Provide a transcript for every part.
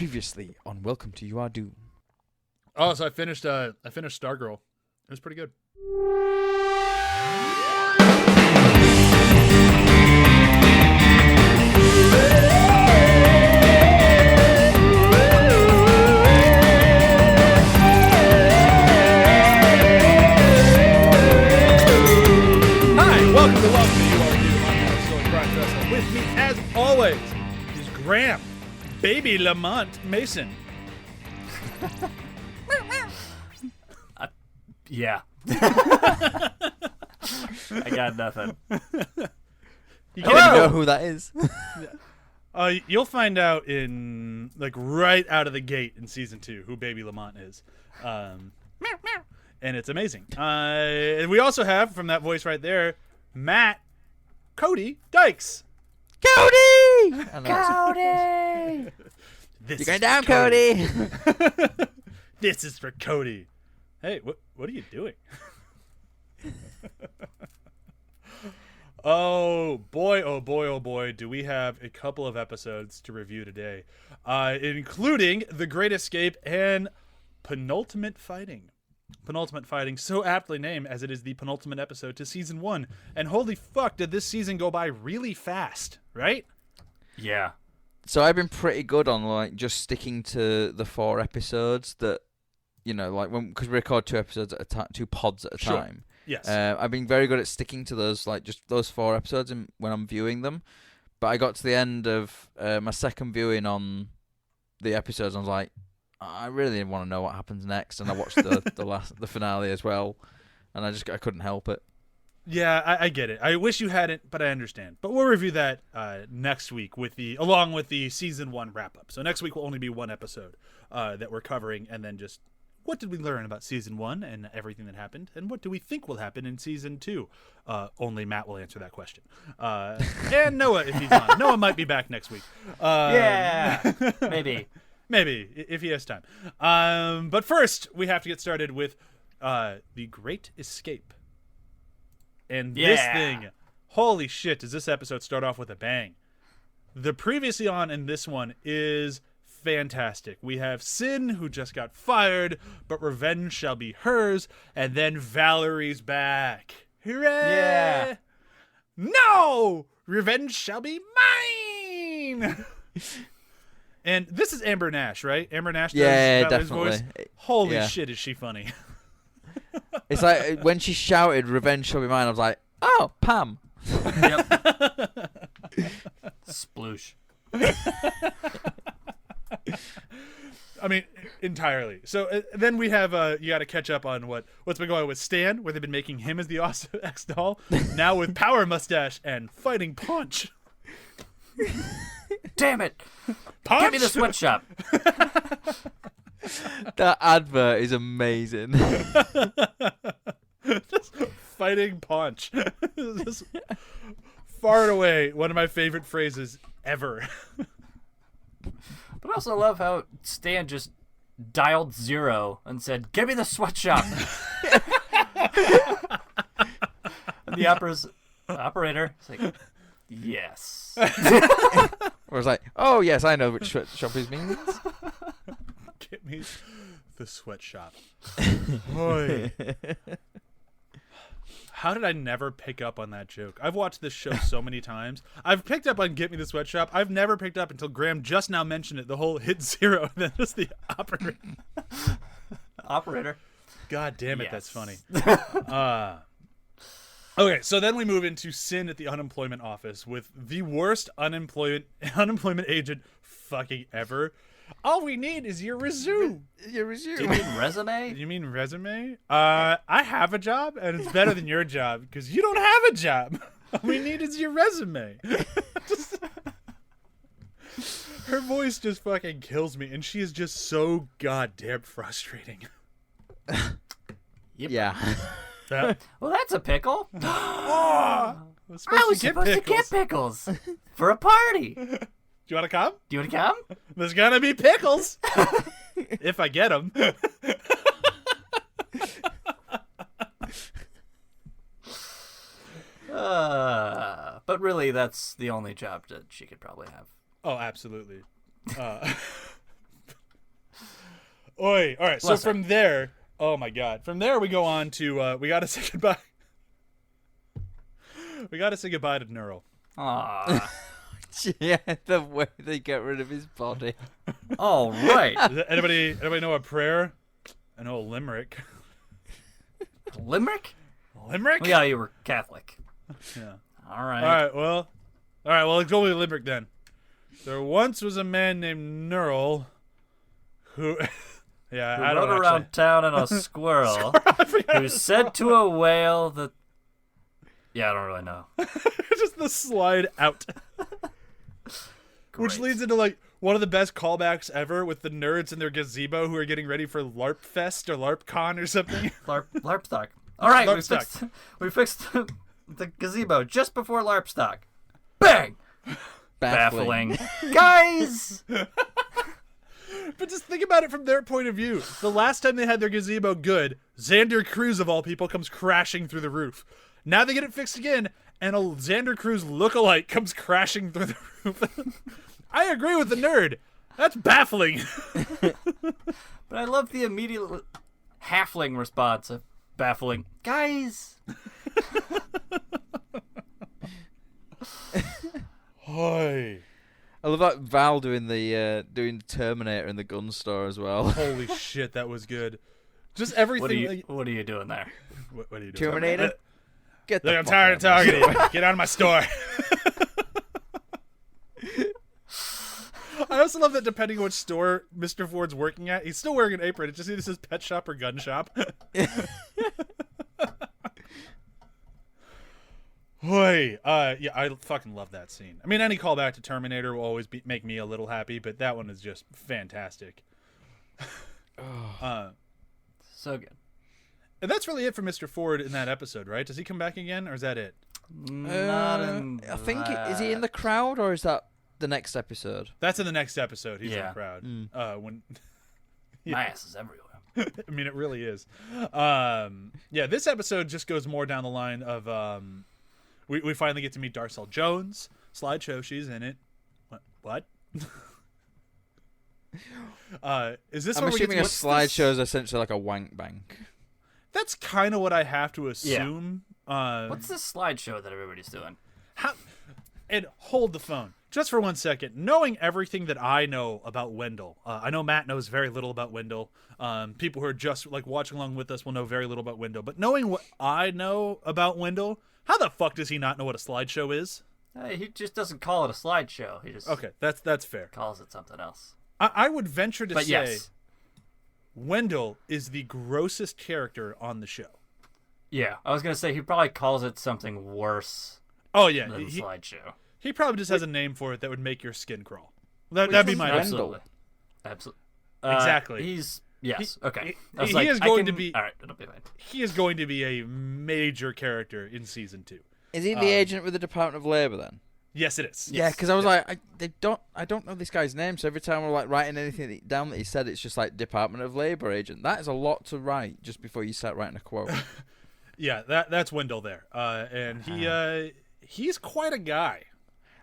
Previously on Welcome to You Are Doom. Oh, so I finished Stargirl. It was pretty good. Welcome to You Are Doom. I'm Bryan Dressel. With me, as always, is Graham, baby Lamont Mason. Yeah. I got nothing. You can't even know who that is. You'll find out in right out of the gate in season 2 who Baby Lamont is, and it's amazing. And we also have from that voice right there, Matt, Cody, Dykes. Cody! Cody! You're going down, Cody. This is for Cody. Hey, what are you doing? Oh boy, do we have a couple of episodes to review today, including The Grate Escape and Penultimate Fighting. Penultimate Fighting, so aptly named as it is the penultimate episode to season 1. And holy fuck, did this season go by really fast, right? Yeah. So I've been pretty good on just sticking to the 4 episodes that, because we record 2 episodes at a time, 2 pods at a time. Yes. I've been very good at sticking to those, just those 4 episodes when I'm viewing them. But I got to the end of my second viewing on the episodes, and I was like, I really want to know what happens next, and I watched the finale as well, and I couldn't help it. Yeah, I get it. I wish you hadn't, but I understand. But we'll review that next week along with the season 1 wrap up. So next week will only be 1 episode that we're covering, and then just what did we learn about season 1 and everything that happened, and what do we think will happen in season 2? Only Matt will answer that question. And Noah, if he's on. Noah might be back next week. Yeah, maybe. Maybe, if he has time. But first, we have to get started with The Grate Escape. And this thing, holy shit, does this episode start off with a bang. The previously on in this one is fantastic. We have Sin, who just got fired, but revenge shall be hers, and then Valerie's back. Hooray! Yeah. No! Revenge shall be mine! And this is Amber Nash, right? Amber Nash does Valerie's definitely. voice. Holy Yeah. shit, is she funny. It's like when she shouted, "Revenge shall be mine," I was like, "Oh, Pam." Yep. Sploosh. I mean, entirely. So then we have, you got to catch up on what's been going on with Stan, where they've been making him as the awesome X-Doll. Now with Power Mustache and Fighting Punch. Damn it! Punch! Give me the sweatshop. That advert is amazing. Just Fighting Punch. Just far and away one of my favorite phrases ever. But I also love how Stan just dialed 0 and said, "Give me the sweatshop." And the operator is like, "Yes." I was like, "Oh yes, I know which shop is means." Get me the sweatshop. Boy. How did I never pick up on that joke? I've watched this show so many times. I've picked up on Get Me the Sweatshop. I've never picked up until Graham just now mentioned it. The whole hit 0 and then just the operator. Operator. God damn it, Yes. that's funny. Okay, so then we move into Sin at the unemployment office with the worst unemployment agent fucking ever. All we need is your resume. Your resume. Do you mean resume? You mean resume? I have a job, and it's better than your job because you don't have a job. All we need is your resume. Her voice just fucking kills me, and she is just so goddamn frustrating. Yep. Yeah. Well, that's a pickle. I was I was supposed to get pickles for a party. Do you want to come? Do you want to come? There's gonna be pickles. If I get them. But really, that's the only job that she could probably have. Oh, absolutely. Oi. All right. So Listen. from there, oh my God. From there we go on to we gotta say goodbye. We gotta say goodbye to Neural. Aww. Yeah, the way they get rid of his body. All right. Anybody know a prayer? I know a limerick. Limerick? Limerick? Well, yeah, you were Catholic. Yeah. All right. All right. Well, let's go with limerick then. There once was a man named Neural who, yeah, Who I don't rode actually. around town in a squirrel who said to a whale that... Yeah, I don't really know. Just the slide out. Which Great. leads into like one of the best callbacks ever with the nerds in their gazebo who are getting ready for LARP Fest or LARP Con or something. LARPstock. All right, LARPstock. we fixed the gazebo just before LARPstock. Bang! Baffling. Guys! But just think about it from their point of view. The last time they had their gazebo good, Xander Cruz of all people comes crashing through the roof. Now they get it fixed again, and a Xander Cruz lookalike comes crashing through the roof. I agree with the nerd. That's baffling. But I love the immediate halfling response of baffling. Guys! Hi. I love that Val doing the Terminator in the gun store as well. Holy shit, that was good. Just everything. What are you doing there? What are you doing? Terminator. Get the Look, I'm fuck tired out of talking to you. Get out of my store. I also love that depending on which store Mr. Ford's working at, he's still wearing an apron. It just either says pet shop or gun shop. Hoy. Yeah, I fucking love that scene. I mean, any callback to Terminator will always make me a little happy, but that one is just fantastic. So good. And that's really it for Mr. Ford in that episode, right? Does he come back again, or is that it? Not in I think is he in the crowd or is that the next episode? That's in the next episode. He's in Yeah. the crowd. When My ass is everywhere. I mean, it really is. Yeah, this episode just goes more down the line of we finally get to meet Darcel Jones. Slideshow, she's in it. What? Is this? I'm where we get assuming to, a what's slideshow this? is essentially like a wank bank. That's kind of what I have to assume. What's this slideshow that everybody's doing? How? And hold the phone just for 1 second. Knowing everything that I know about Wendell, I know Matt knows very little about Wendell. People who are just like watching along with us will know very little about Wendell. But knowing what I know about Wendell, how the fuck does he not know what a slideshow is? He just doesn't call it a slideshow. He just Okay, that's fair. calls it something else. I would venture to But say yes. Wendell is the grossest character on the show. Yeah, I was going to say he probably calls it something worse Oh yeah, than slideshow. he probably just has a name for it that would make your skin crawl. That'd be my Wendell? Absolutely. Exactly. He's yes. Okay. he- I was he like, is I going can- to be- all right. It'll be fine. He is going to be a major character in season 2. Is he the agent with the Department of Labor then? Yes, it is. Yeah, because I was like, I don't know this guy's name, so every time I'm like writing anything down that he said, it's just like Department of Labor agent. That is a lot to write just before you start writing a quote. Yeah, that's Wendell there, and he's quite a guy.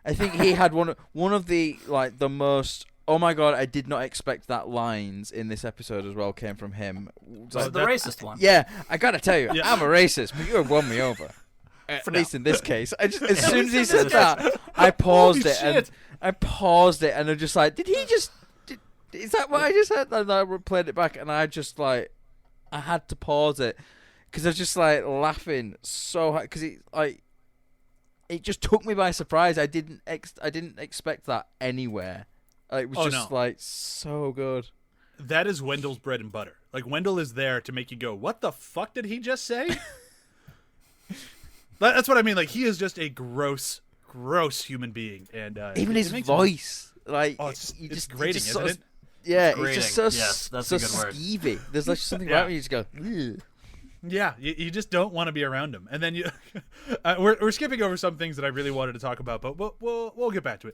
I think he had one of the like the most. Oh my god! I did not expect that lines in this episode as well came from him. It's This like, is the racist one. yeah, I gotta tell you, Yeah. I'm a racist, but you have won me over. At least in this case, I just as soon as he least said in this that, I paused Holy it and shit. I'm just like, did he just? Is that what I just said? And I played it back, and I just like, I had to pause it because I was just like laughing so hard because it just took me by surprise. I didn't expect that anywhere. It was just like so good. That is Wendell's bread and butter. Like Wendell is there to make you go, "What the fuck did he just say?" That's what I mean. Like he is just a gross human being, and Even it his makes voice, like it's just grating, just isn't sort of- it? Yeah, Grating. it's just so Yes, that's so a good word. skeevy. There's like something Yeah. about me. You just go. Ugh. Yeah, you just don't want to be around him. And then you, we're skipping over some things that I really wanted to talk about, but we'll get back to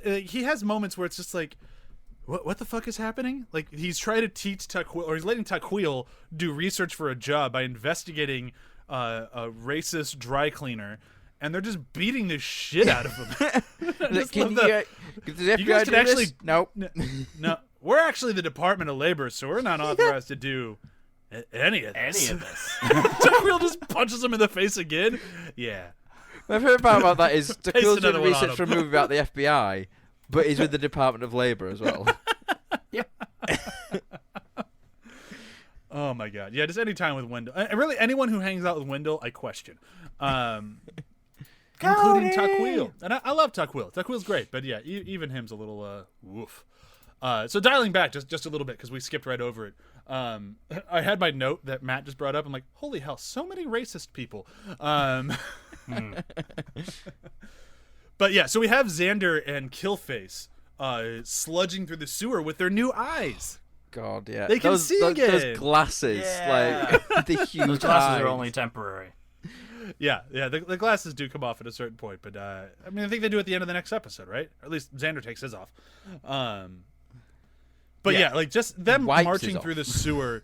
it. He has moments where it's just like, what the fuck is happening? Like he's trying to teach Tukwil, or he's letting Tukwil do research for a job by investigating a racist dry cleaner, and they're just beating the shit out of him. I just Can love you, that. does the FBI You guys do can actually this? Nope. No. we're actually the Department of Labor, so we're not authorized to do any of this. Tukwil just punches him in the face again. Yeah. My favorite part about that is Tukwil's doing another one on research for a movie about the FBI, but he's with the Department of Labor as well. Yep. Oh my god. Yeah, just any time with Wendell. And really, anyone who hangs out with Wendell, I question. Including Tukwil. And I love Tukwil. Tukwil's great, but yeah, even him's a little woof. So dialing back just a little bit, because we skipped right over it. I had my note that Matt just brought up. I'm like, holy hell, so many racist people. But yeah, so we have Xander and Killface sludging through the sewer with their new eyes. God, yeah. They can see again. Those glasses, like the huge Those glasses eyes. are only temporary. Yeah, the glasses do come off at a certain point, but I mean, I think they do at the end of the next episode, right? Or at least Xander takes his off. But yeah, like just them marching through the sewer,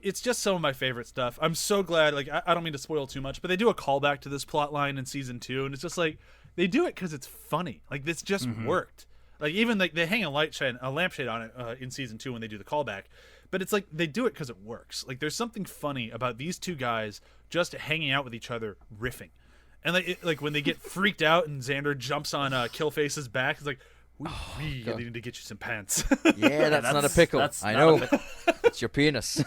it's just some of my favorite stuff. I'm so glad. Like I don't mean to spoil too much, but they do a callback to this plot line in season 2, and it's just like they do it because it's funny. Like this just worked. Like even like they hang a lampshade on it in season 2 when they do the callback, but it's like they do it because it works. Like there's something funny about these two guys just hanging out with each other, riffing, and like when they get freaked out and Xander jumps on Killface's back, it's like, we need to get you some pants. Yeah, that's not a pickle. I know. It's your penis.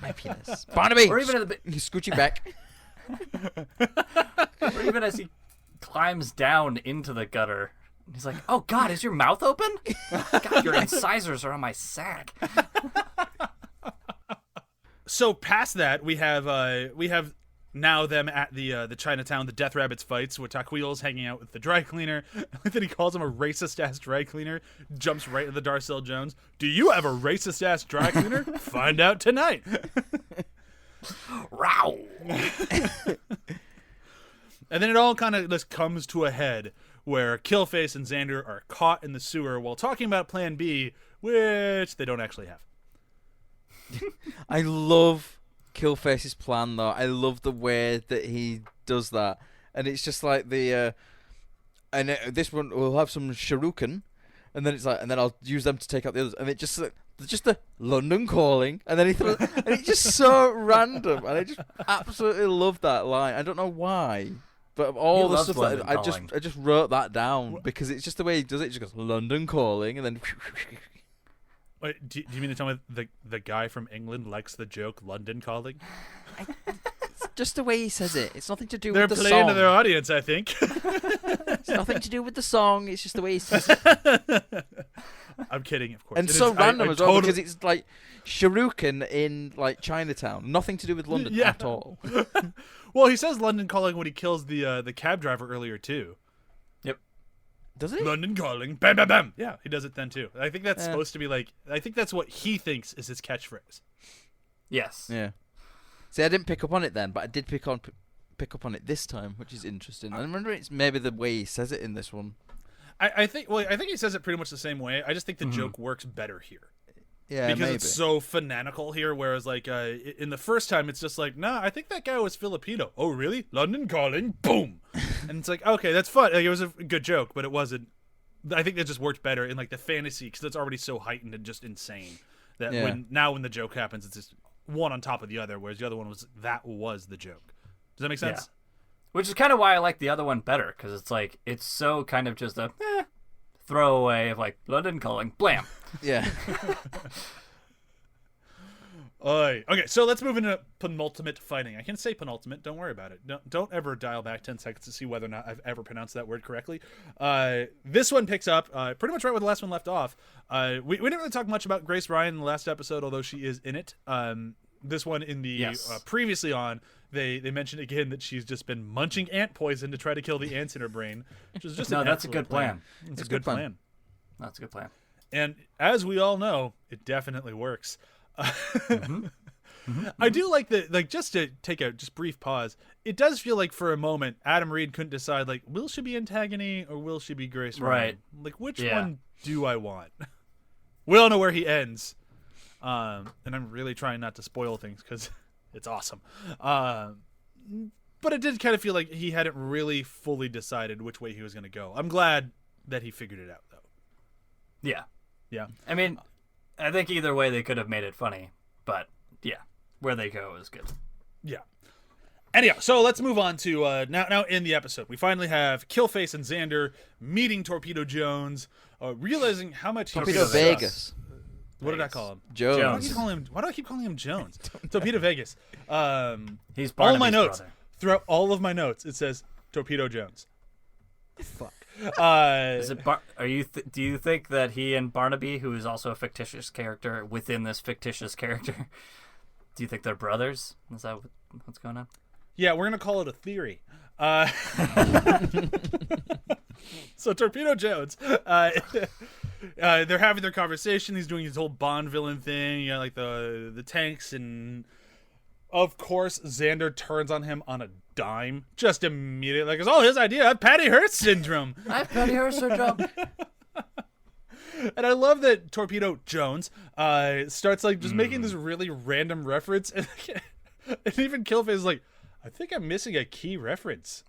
My penis. Barnaby, Or even at scooch back. Or even as he climbs down into the gutter, he's like, "Oh God, is your mouth open? God, your incisors are on my sack." So past that, we have now them at the Chinatown, the Death Rabbits fights, where Tukwil's hanging out with the dry cleaner. Then he calls him a racist ass dry cleaner. Jumps right into the Darcel Jones. Do you have a racist ass dry cleaner? Find out tonight. Row. And then it all kind of just comes to a head where Killface and Xander are caught in the sewer while talking about Plan B, which they don't actually have. I love Killface's plan, though. I love the way that he does that, and it's just like this one will have some shuriken, and then it's like, and then I'll use them to take out the others, and it just the London calling, and then he throws, and it's just so random, and I just absolutely love that line. I don't know why. But all the stuff that I just wrote that down because it's just the way he does it. He just goes London calling, and then. Wait, do you mean to tell me the guy from England likes the joke London calling? It's just the way he says it. It's nothing to do They're with the song. They're playing to their audience, I think. It's nothing to do with the song. It's just the way he says it. I'm kidding, of course. And so random as well because it's like shuriken in like Chinatown. Nothing to do with London at all. Well, he says London calling when he kills the cab driver earlier too. Yep. Does he? London calling, bam, bam, bam. Yeah, he does it then too. I think that's supposed to be like. I think that's what he thinks is his catchphrase. Yes. Yeah. See, I didn't pick up on it then, but I did pick up on it this time, which is interesting. I wonder it's maybe the way he says it in this one. I think he says it pretty much the same way. I just think the joke works better here. Yeah, because maybe. it's so fanatical here, whereas like in the first time it's just like, nah, I think that guy was Filipino. Oh really? London calling, boom. And it's like, okay, that's fun. Like, it was a good joke, but it wasn't. I think that just worked better in like the fantasy because it's already so heightened and just insane that when the joke happens, it's just one on top of the other, whereas the other one was the joke. Does that make sense? Yeah. Which is kind of why I like the other one better, because it's like it's so kind of just a throwaway of like London calling, blam. Yeah. Okay, so let's move into penultimate fighting. I can say penultimate. Don't worry about it. Don't ever dial back 10 seconds to see whether or not I've ever pronounced that word correctly. This one picks up pretty much right where the last one left off. We didn't really talk much about Grace Ryan in the last episode, although she is in it. This one in the previously on, they mentioned again that she's just been munching ant poison to try to kill the ants in her brain, which is just that's a good plan. It's a good plan. That's a good plan. And as we all know, it definitely works. I do like just to take a brief pause. It does feel like for a moment Adam Reed couldn't decide like, will she be Antagony or will she be Grace Ryan? Right. Like which one do I want? We all know where he ends. And I'm really trying not to spoil things because it's awesome. But it did kind of feel like he hadn't really fully decided which way he was going to go. I'm glad that he figured it out though. Yeah. Yeah. I mean, I think either way they could have made it funny, but yeah, where they go is good. Yeah. Anyhow, so let's move on to now in the episode. We finally have Killface and Xander meeting Torpedo Jones, realizing how much Torpedo Vegas. What did I call him? Jones. Why do I keep calling him Jones? Torpedo Vegas. He's all my Barnaby's notes. brother. Throughout all of my notes, it says Torpedo Jones. Fuck. Is it do you think that he and Barnaby, who is also a fictitious character within this fictitious character, do you think they're brothers? Is that what's going on? Yeah, we're gonna call it a theory. So Torpedo Jones, they're having their conversation. He's doing his whole Bond villain thing, like the tanks, and of course Xander turns on him on a dime, just immediately. Like, it's all his idea. I have Patty Hearst syndrome. I have Patty Hearst syndrome. And I love that Torpedo Jones starts like just making this really random reference, and even Killface is like, I think I'm missing a key reference.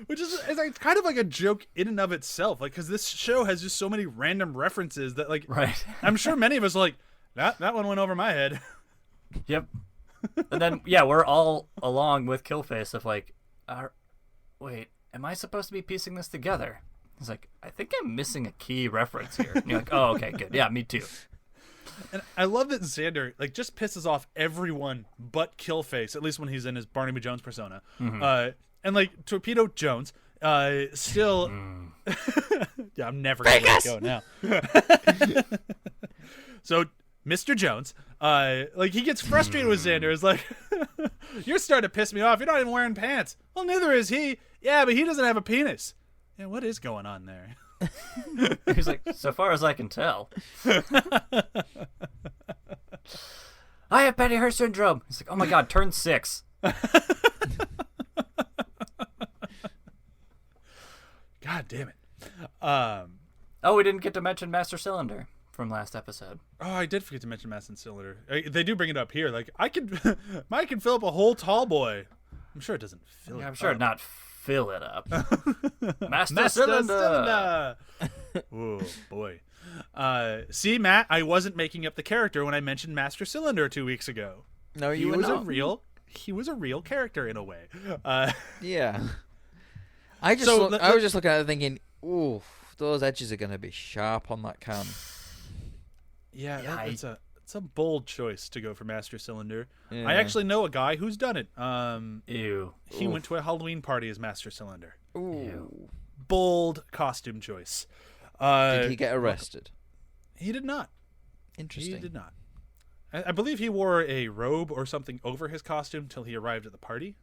Which is like, kind of like a joke in and of itself, like, because this show has just so many random references that, like, Right. I'm sure many of us are like, that one went over my head. Yep. And then, yeah, we're all along with Killface of like, wait, am I supposed to be piecing this together? He's like, I think I'm missing a key reference here. And you're like, oh, okay, good. Yeah, me too. And I love that Xander, like, just pisses off everyone but Killface, at least when he's in his Barnaby Jones persona. Mm-hmm. And, like, Torpedo Jones still... Yeah, I'm never going to let it go now. So, Mr. Jones, like, he gets frustrated with Xander. It's like, you're starting to piss me off. You're not even wearing pants. Well, neither is he. Yeah, but he doesn't have a penis. Yeah, what is going on there? He's like, so far as I can tell. I have Patty Hearst syndrome. He's like, oh my god, turn 6. God damn it. Oh, we didn't get to mention Master Cylinder from last episode. Oh, I did forget to mention Master Cylinder. They do bring it up here. Like, Mike can fill up a whole tall boy. I'm sure it doesn't fill it I'm up. sure not fill it up. Master Cylinder. Oh, boy. See, Matt, I wasn't making up the character when I mentioned Master Cylinder 2 weeks ago. No, He was a real character in a way. Yeah. I was just looking at it thinking, ooh, those edges are going to be sharp on that can. Yeah, it's a bold choice to go for Master Cylinder. Yeah. I actually know a guy who's done it. Ew. He went to a Halloween party as Master Cylinder. Ooh. Bold costume choice. Did he get arrested? He did not. Interesting. He did not. I believe he wore a robe or something over his costume till he arrived at the party.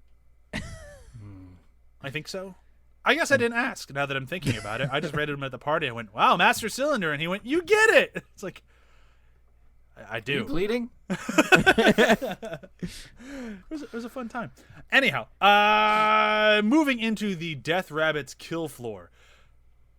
I think so. I guess I didn't ask now that I'm thinking about it. I just read him at the party. I went, wow, Master Cylinder. And he went, you get it. It's like, I do. Are you bleeding? It was a fun time. Anyhow, moving into the Death Rabbit's kill floor.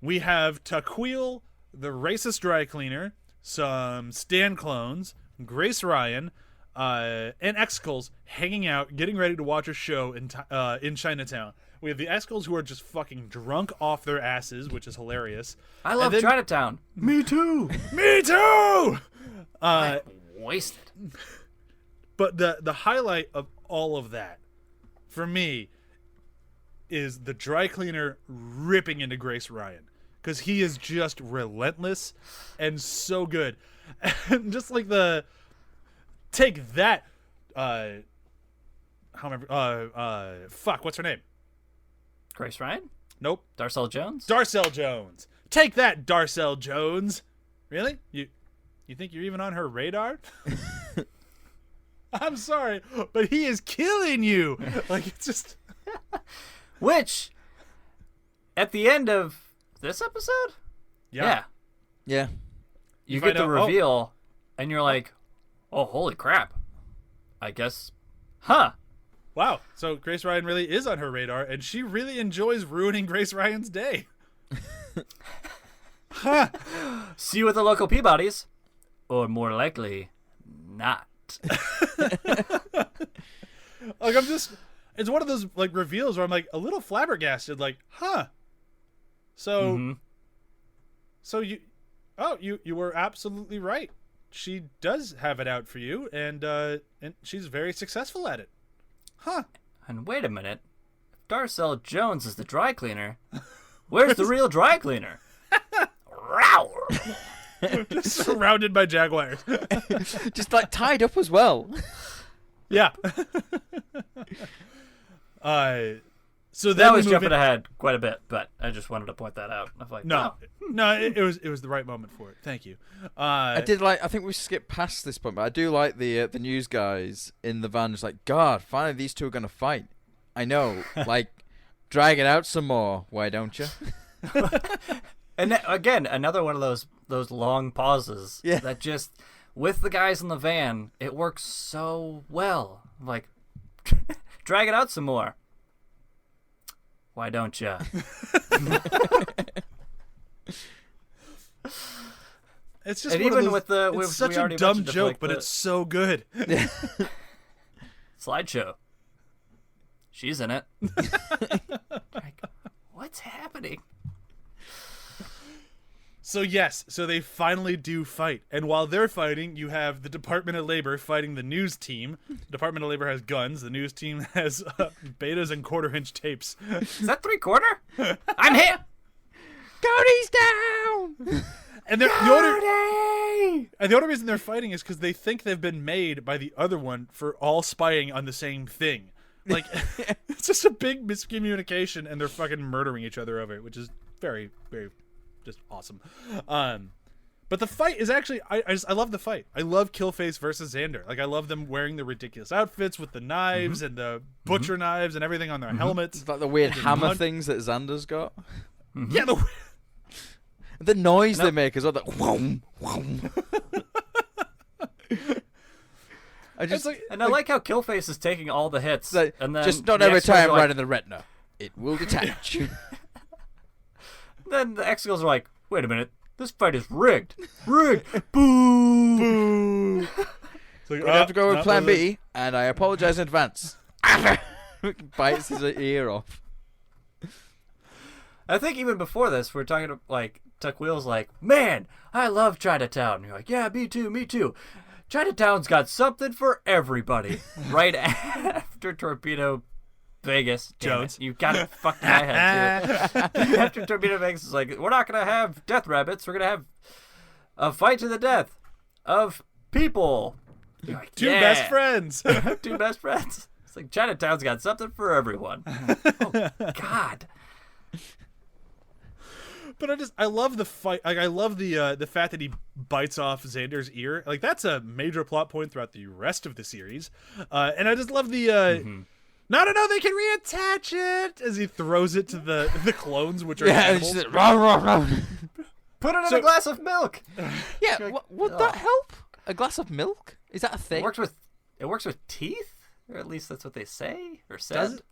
We have Taquil, the racist dry cleaner, some Stan clones, Grace Ryan, and X-Skulls hanging out, getting ready to watch a show in Chinatown. We have the X-Skulls who are just fucking drunk off their asses, which is hilarious. I love Chinatown. Me too! Me too! I'm wasted. But the highlight of all of that, for me, is the dry cleaner ripping into Grace Ryan. Because he is just relentless and so good. And just like take that, what's her name? Grace Ryan? Nope. Darcel Jones? Darcel Jones. Take that, Darcel Jones. Really? You think you're even on her radar? I'm sorry, but he is killing you. Like, it's just... Which, at the end of this episode? Yeah. Yeah. You get the reveal, and you're like, oh, holy crap. I guess, huh. Wow. So Grace Ryan really is on her radar, and she really enjoys ruining Grace Ryan's day. Huh. See you at the local Peabodys. Or more likely, not. Like, it's one of those, like, reveals where I'm, like, a little flabbergasted, like, huh. So, So you were absolutely right. She does have it out for you, and she's very successful at it. Huh. And wait a minute. If Darcel Jones is the dry cleaner, where's the real dry cleaner? Row! Just surrounded by jaguars. Just like tied up as well. Yeah. So that was jumping ahead quite a bit, but I just wanted to point that out. I'm like, no, it was the right moment for it. Thank you. I think we skipped past this point, but I do like the news guys in the van. Just like, God, finally these two are gonna fight. I know, like, drag it out some more. Why don't you? And again, another one of those long pauses. Yeah. That just with the guys in the van, it works so well. Like, drag it out some more. Why don't you? It's just and one even of those, it's such a dumb joke, like but it's so good. Slideshow. She's in it. Like, what's happening? So yes, so they finally do fight. And while they're fighting, you have the Department of Labor fighting the news team. The Department of Labor has guns. The news team has betas and quarter-inch tapes. Is that 3/4? I'm hit! Cody's down! And the only reason they're fighting is because they think they've been made by the other one for all spying on the same thing. Like, it's just a big miscommunication, and they're fucking murdering each other over it, which is very, very just awesome. But the fight is actually, I love the fight. I love Killface versus Xander. Like, I love them wearing the ridiculous outfits with the knives and the butcher knives and everything on their helmets. It's like the weird hammer things that Xander's got. Yeah, the noise they make as well. That whoom, whoom. I like how Killface is taking all the hits. Like, and then just not every time right in the retina. It will detach. Then the X-Girls are like, wait a minute, this fight is rigged. Rigged. Boo. Like, we have to go with plan B, and I apologize in advance. Bites his ear off. I think even before this, we're talking to, like, Tuck Wheel's like, man, I love Chinatown. And you're like, yeah, me too. Chinatown's got something for everybody. Right after Torpedo Vegas. Jones. You got it fucked in my head, too. After Torpedo Vegas is like, we're not going to have death rabbits. We're going to have a fight to the death of people. Like, Two best friends. Two best friends. It's like, Chinatown's got something for everyone. Oh, God. But I love the fight. Like, I love the fact that he bites off Xander's ear. Like, that's a major plot point throughout the rest of the series. And I just love the no, they can reattach it as he throws it to the clones, which are animals. Just, rah. Put it in a glass of milk. Yeah, would that help? A glass of milk? Is that a thing? It works with teeth, or at least that's what they say or said. Does it?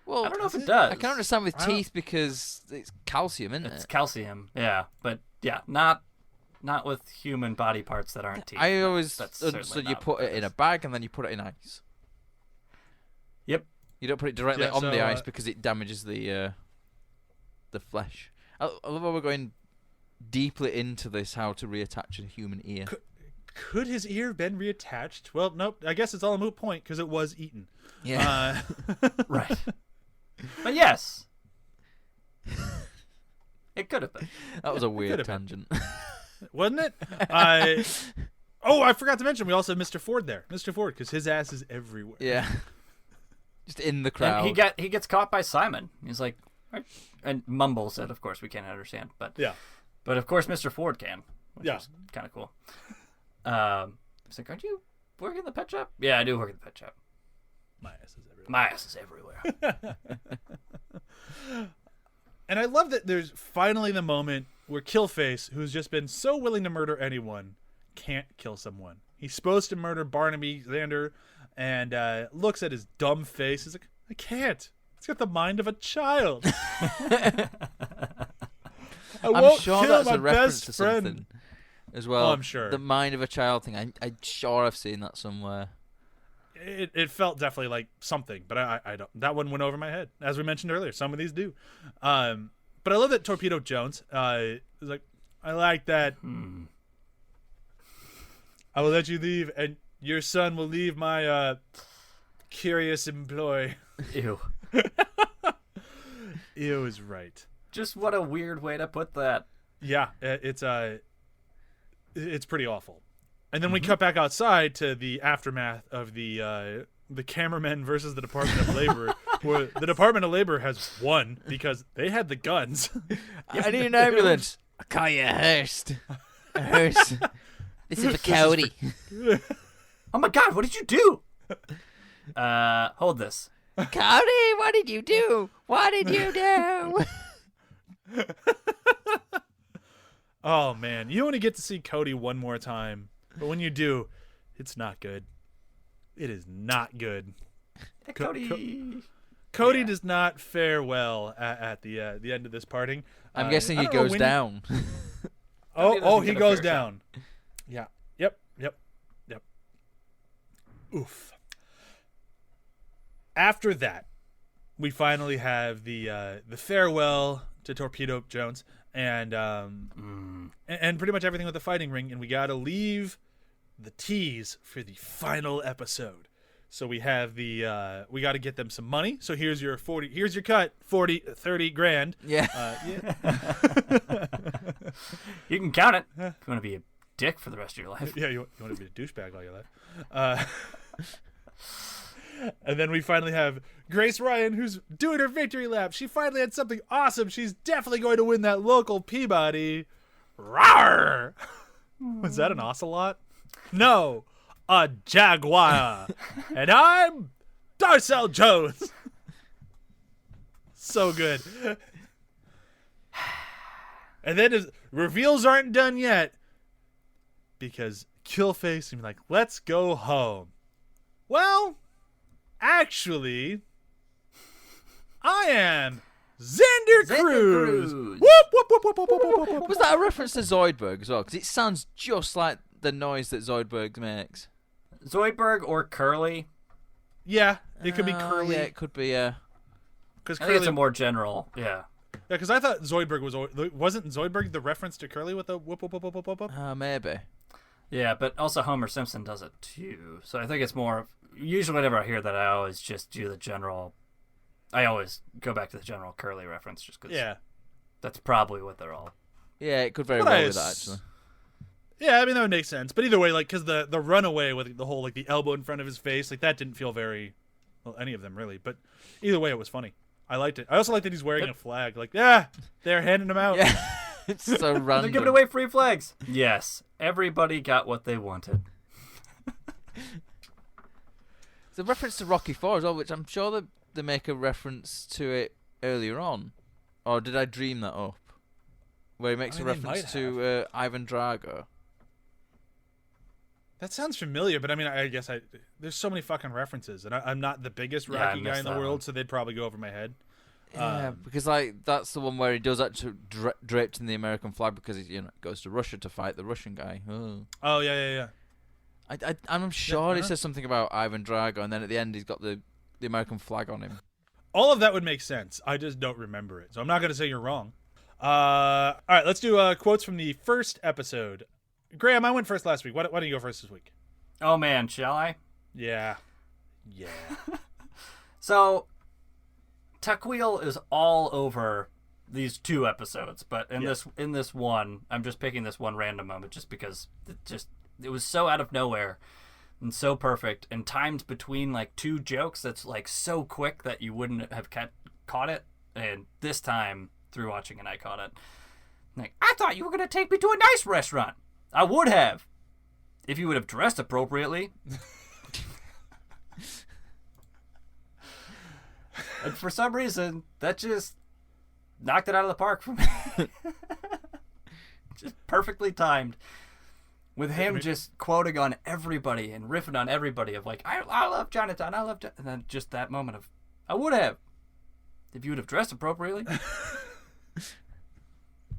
Well, I don't know if it does. I can understand with teeth because it's calcium, isn't it? It's calcium, yeah, but yeah, not with human body parts that aren't teeth. I always so you put it in a bag and then you put it in ice. Yep. You don't put it directly on the ice because it damages the flesh. I love how we're going deeply into this, how to reattach a human ear. Could his ear have been reattached? Well, nope. I guess it's all a moot point because it was eaten. Yeah. Right. But yes. It could have been. That was a weird tangent. Wasn't it? I forgot to mention we also have Mr. Ford there. Mr. Ford, because his ass is everywhere. Yeah. Just in the crowd. And he gets caught by Simon. He's like, and mumbles it. Of course, we can't understand, but yeah. But of course, Mr. Ford can, which is kind of cool. He's like, aren't you working in the pet shop? Yeah, I do work in the pet shop. My ass is everywhere. My ass is everywhere. And I love that there's finally the moment where Killface, who's just been so willing to murder anyone, can't kill someone. He's supposed to murder Barnaby Xander, and looks at his dumb face. He's like, I can't. It's got the mind of a child. I'm sure that's a reference to something as well. Oh, I'm sure. The mind of a child thing. I'm sure I've seen that somewhere. It felt definitely like something, but I don't. That one went over my head, as we mentioned earlier. Some of these do. But I love that Torpedo Jones is like, I like that. I will let you leave, and your son will leave my curious employ. Ew. Ew is right. Just what a weird way to put that. Yeah, it's pretty awful. And then we cut back outside to the aftermath of the cameramen versus the Department of Labor, where the Department of Labor has won because they had the guns. I need an ambulance. I'll call you a hearse. A hearse. This is for Cody. Oh my God, what did you do? Hold this. Cody, what did you do? What did you do? Oh, man. You only get to see Cody one more time. But when you do, it's not good. It is not good. Hey, Cody. Cody does not fare well at the end of this parting. I'm guessing he goes down. He goes down. Yeah. Yep. Oof. After that, we finally have the farewell to Torpedo Jones and pretty much everything with the fighting ring, and we got to leave the tease for the final episode. So we have we got to get them some money. So here's your cut, 30 grand. Yeah. You can count it. If you want to be a dick for the rest of your life. Yeah, you want to be a douchebag all your life. And then we finally have Grace Ryan, who's doing her victory lap. She finally had something awesome. She's definitely going to win that local Peabody. Rawr! Was that an ocelot? No, a jaguar. And I'm Darcel Jones. So good. And then his reveals aren't done yet because Killface seemed like, let's go home. Well, actually, I am Xander Cruz. Whoop, whoop, whoop, whoop, whoop, whoop, whoop. Was that a reference to Zoidberg as well? Because it sounds just like the noise that Zoidberg makes. Zoidberg or Curly? Yeah, it could be Curly. Yeah, it could be, yeah. Because I think it's a more general, yeah. Yeah, because I thought Zoidberg wasn't Zoidberg the reference to Curly with the whoop, whoop, whoop, whoop, whoop, whoop? Maybe. Yeah, but also Homer Simpson does it too. So I think it's more of, usually whenever I hear that, I always just do the general, I always go back to the general Curly reference just because that's probably what they're all. Yeah, it could very well be that, actually. Yeah, I mean, that would make sense. But either way, like, because the runaway with the whole, like, the elbow in front of his face, like, that didn't feel very, well, any of them really. But either way, it was funny. I liked it. I also like that he's wearing a flag. Like, they're handing him out. Yeah, it's so random. They're giving away free flags. Yes, everybody got what they wanted. It's a reference to Rocky IV as well, which I'm sure that they make a reference to it earlier on. Or did I dream that up? Where he makes a reference to Ivan Drago. That sounds familiar, but I mean, I guess there's so many fucking references, and I'm not the biggest Rocky guy in the world, so they'd probably go over my head. Yeah, because like that's the one where he does actually draped in the American flag because he goes to Russia to fight the Russian guy. Oh yeah. I'm sure it says something about Ivan Drago, and then at the end he's got the American flag on him. All of that would make sense. I just don't remember it, so I'm not going to say you're wrong. All right, let's do quotes from the first episode. Graham, I went first last week. Why don't you go first this week? Oh man, shall I? Yeah. So, Tuckwheel is all over these two episodes, but in this one, I'm just picking this one random moment just because it was so out of nowhere and so perfect and timed between like two jokes that's like so quick that you wouldn't have caught it. And this time through watching it, I caught it. Like, I thought you were gonna take me to a nice restaurant. I would have, if you would have dressed appropriately. And for some reason, that just knocked it out of the park for me. Just perfectly timed. With him just quoting on everybody and riffing on everybody of like, I love Jonathan, and then just that moment of, I would have, if you would have dressed appropriately.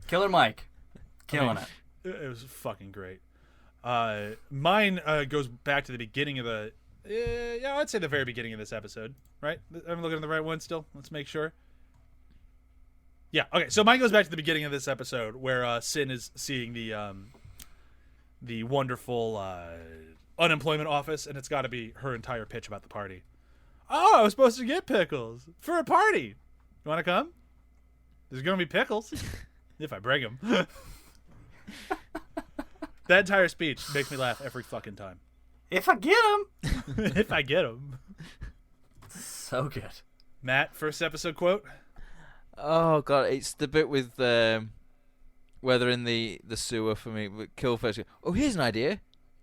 Killer Mike. Killing it. It was fucking great. Mine goes back to the beginning of the... I'd say the very beginning of this episode, right? I'm looking at the right one still. Let's make sure. Yeah. Okay. So mine goes back to the beginning of this episode where Sin is seeing the wonderful unemployment office, and it's got to be her entire pitch about the party. Oh, I was supposed to get pickles for a party. You want to come? There's gonna be pickles if I bring them. That entire speech makes me laugh every fucking time. If I get him. If I get them. So good. Matt, first episode quote. Oh god, it's the bit with where they're in the sewer for me. With Killface. Oh, here's an idea.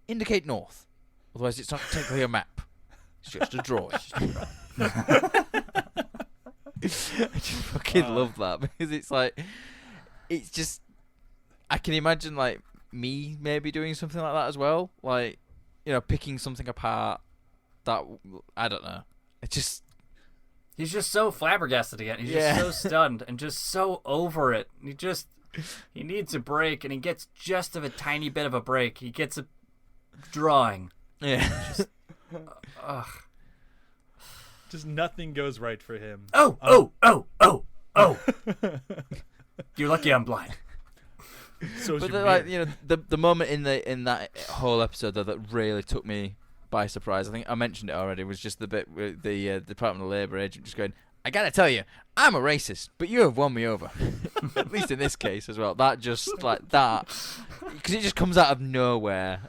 Indicate north. Otherwise, it's not technically a map. It's just a drawing. I just fucking love that because it's like, it's just, I can imagine like me maybe doing something like that as well. Like, you know, picking something apart that, I don't know. It just. He's just so flabbergasted again. He's just so stunned and just so over it. He needs a break, and he gets just of a tiny bit of a break. He gets a drawing. Yeah. Just nothing goes right for him. Oh. You're lucky I'm blind. So But like, you know, the moment in that whole episode though that really took me by surprise, I think I mentioned it already, was just the bit with the Department of Labor agent just going, I gotta tell you, I'm a racist, but you have won me over. At least in this case as well. That just, like, that, because it just comes out of nowhere.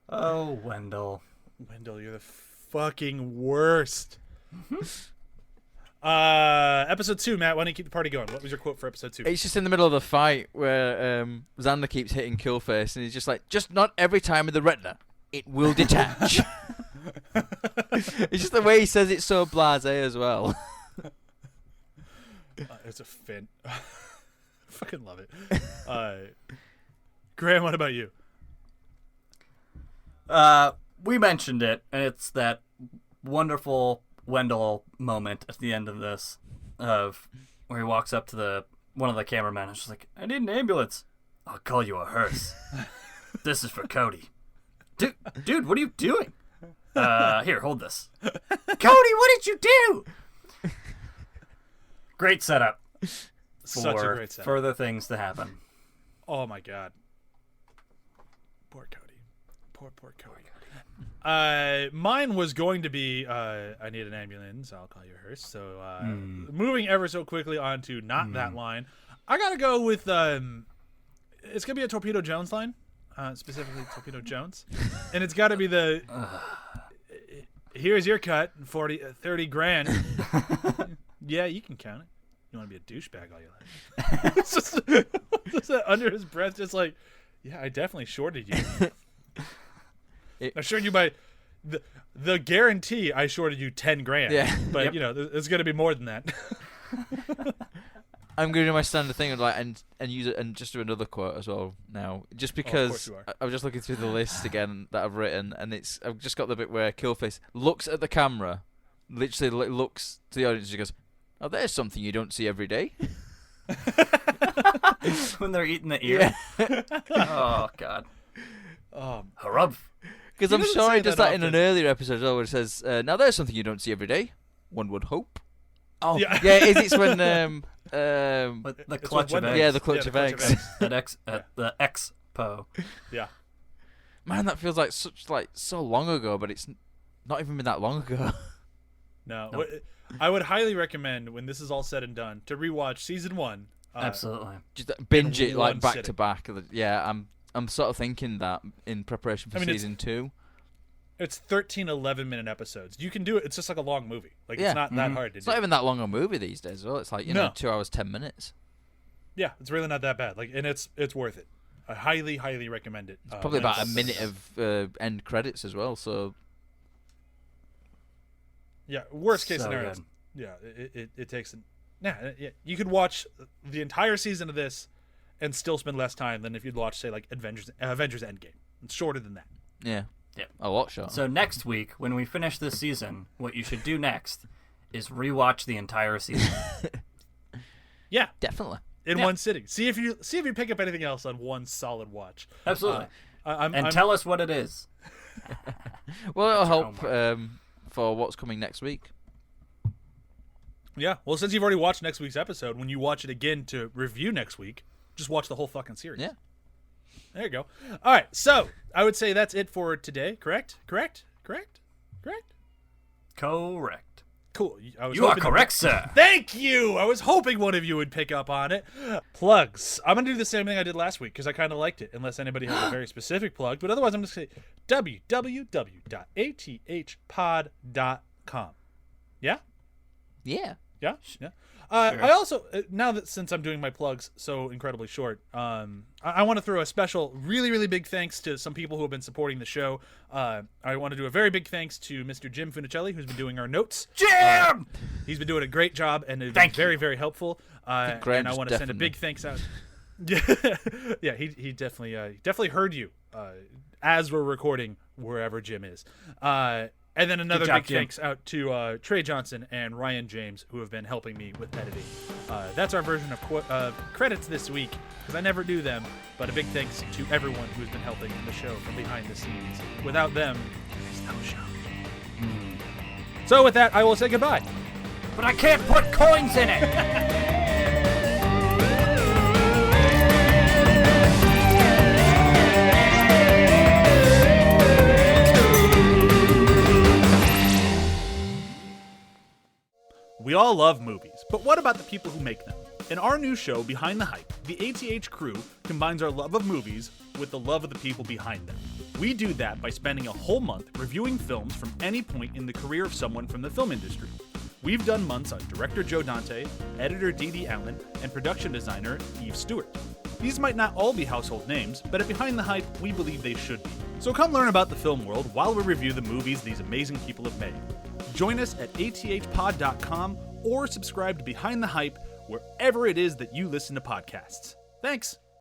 Oh, Wendell. Wendell, you're the fucking worst. Episode 2, Matt, why don't you keep the party going? What was your quote for episode 2? It's just in the middle of the fight where Xander keeps hitting Killface, and he's just like, just not every time with the retina. It will detach. It's just the way he says it so blasé as well. It's a fin. Fucking love it. Graham, what about you? We mentioned it, and it's that wonderful Wendell moment at the end of this, of where he walks up to one of the cameramen and she's like, I need an ambulance. I'll call you a hearse. This is for Cody. Dude, what are you doing? Here, hold this. Cody, what did you do? Great setup. Such a great setup. Further things to happen. Oh my god. Poor Cody. Poor Cody. Mine was going to be I need an ambulance, I'll call you a hearse. So moving ever so quickly on to not that line, I gotta go with it's gonna be a Torpedo Jones line, specifically Torpedo Jones, and it's got to be the here's your cut, 30 grand. Yeah, you can count it. You want to be a douchebag all your life. It's just under his breath, just like, yeah, I definitely shorted you. I shorted you by the guarantee. I shorted you 10 grand. Yeah, but you know, it's gonna be more than that. I'm going to do my standard thing and use it and just do another quote as well now, just because I was just looking through the list again that I've written, and I've just got the bit where Killface looks at the camera, literally looks to the audience and she goes, "Oh, there's something you don't see every day." When they're eating the ear. Yeah. Oh God. Harub. Because I'm sure he does that in an earlier episode as well, where it says, "Now there's something you don't see every day. One would hope." Oh, yeah. It's when the clutch of eggs. Yeah, the clutch of eggs. At the expo. Yeah. Man, that feels like so long ago, but it's not even been that long ago. No. I would highly recommend, when this is all said and done, to rewatch season 1. Absolutely. Just binge it like back to back. Yeah, I'm sort of thinking that in preparation for season 2. It's 13 11-minute episodes. You can do it. It's just like a long movie. Like it's not that hard to do. It's not even that long a movie these days. Well, it's like, you know, 2 hours 10 minutes. Yeah, it's really not that bad. Like, and it's worth it. I highly recommend it. It's probably about a minute of end credits as well. So yeah, worst case scenario. Yeah, it takes. You could watch the entire season of this and still spend less time than if you'd watch, say, like Avengers Endgame. It's shorter than that. Yeah. Yeah, a lot shorter. So next week, when we finish this season, what you should do next is rewatch the entire season. Yeah, definitely in one sitting. See if you pick up anything else on one solid watch. Absolutely. Tell us what it is. Well, it'll help for what's coming next week. Yeah. Well, since you've already watched next week's episode, when you watch it again to review next week, just watch the whole fucking series. Yeah. There you go. All right. So I would say that's it for today. Correct? Correct. Cool. You are correct, sir. Thank you. I was hoping one of you would pick up on it. Plugs. I'm going to do the same thing I did last week because I kind of liked it, unless anybody has a very specific plug. But otherwise, I'm just going to say www.athpod.com. Yeah? Yeah. Yeah? Yeah. I also, now that since I'm doing my plugs so incredibly short, I want to throw a special, really, really big thanks to some people who have been supporting the show. I want to do a very big thanks to Mr. Jim Funicille, who's been doing our notes. Jim! He's been doing a great job and it's been very, very helpful. And I want to send a big thanks out. Yeah, he definitely heard you as we're recording wherever Jim is. And then another big thanks out to Trey Johnson and Ryan James, who have been helping me with editing. That's our version of credits this week, because I never do them. But a big thanks to everyone who's been helping the show from behind the scenes. Without them, there's no show. So with that, I will say goodbye. But I can't put coins in it! We all love movies, but what about the people who make them? In our new show, Behind the Hype, the ATH crew combines our love of movies with the love of the people behind them. We do that by spending a whole month reviewing films from any point in the career of someone from the film industry. We've done months on director Joe Dante, editor Dee Allen, and production designer Eve Stewart. These might not all be household names, but at Behind the Hype, we believe they should be. So come learn about the film world while we review the movies these amazing people have made. Join us at athpod.com or subscribe to Behind the Hype wherever it is that you listen to podcasts. Thanks!